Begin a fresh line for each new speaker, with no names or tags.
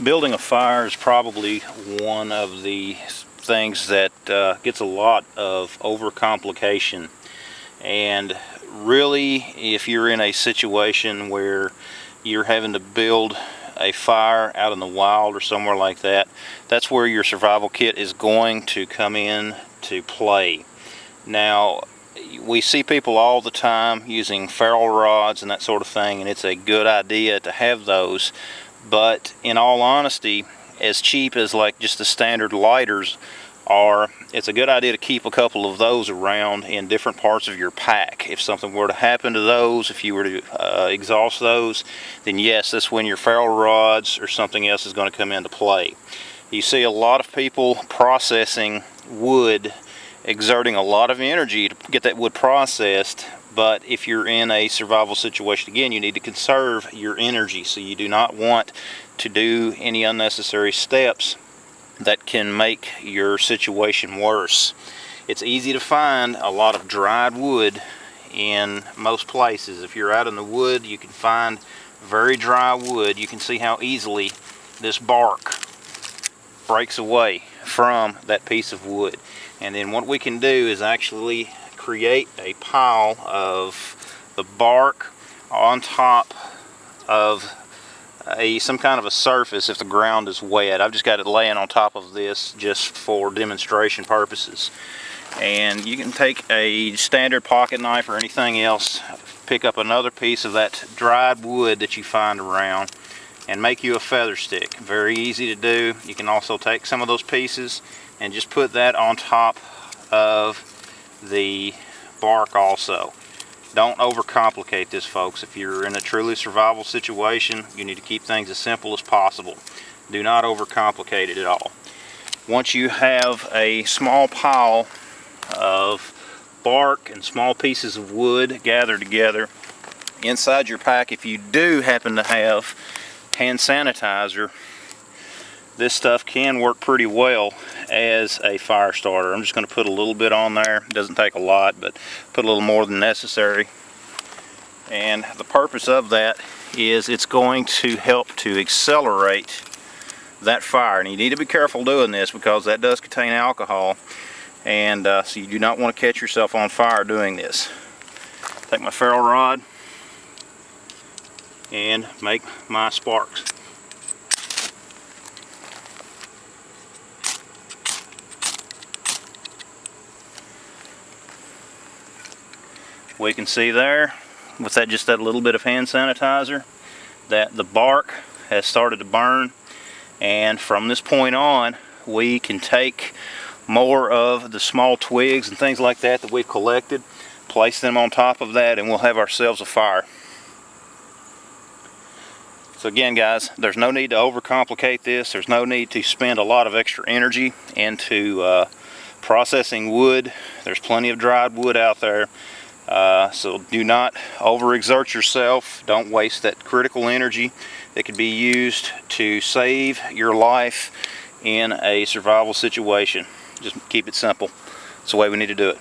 Building a fire is probably one of the things that gets a lot of overcomplication, and really if you're in a situation where you're having to build a fire out in the wild or somewhere like that, that's where your survival kit is going to come in to play. Now, we see people all the time using ferro rods and that sort of thing, and it's a good idea to have those, but in all honesty, as cheap as like just the standard lighters are, it's a good idea to keep a couple of those around in different parts of your pack. If something were to happen to those, if you were to exhaust those, then yes, that's when your ferro rods or something else is going to come into play. You see a lot of people processing wood, exerting a lot of energy to get that wood processed, but if you're in a survival situation, again, you need to conserve your energy, so you do not want to do any unnecessary steps that can make your situation worse. It's easy to find a lot of dried wood in most places. If you're out in the wood, you can find very dry wood. You can see how easily this bark breaks away from that piece of wood. And then what we can do is actually create a pile of the bark on top of some kind of a surface if the ground is wet. I've just got it laying on top of this just for demonstration purposes. And you can take a standard pocket knife or anything else, pick up another piece of that dried wood that you find around, and make you a feather stick. Very easy to do. You can also take some of those pieces and just put that on top of the bark also. Don't overcomplicate this, folks. If you're in a truly survival situation, you need to keep things as simple as possible. Do not overcomplicate it at all. Once you have a small pile of bark and small pieces of wood gathered together inside your pack, if you do happen to have hand sanitizer, this stuff can work pretty well as a fire starter. I'm just going to put a little bit on there. It doesn't take a lot, but put a little more than necessary. And the purpose of that is it's going to help to accelerate that fire. And you need to be careful doing this because that does contain alcohol, and so you do not want to catch yourself on fire doing this. Take my ferro rod and make my sparks. We can see there, with that just that little bit of hand sanitizer, that the bark has started to burn, and from this point on we can take more of the small twigs and things like that that we've collected, place them on top of that, and we'll have ourselves a fire. So again, guys, there's no need to overcomplicate this. There's no need to spend a lot of extra energy into processing wood. There's plenty of dried wood out there. So do not overexert yourself. Don't waste that critical energy that could be used to save your life in a survival situation. Just keep it simple. It's the way we need to do it.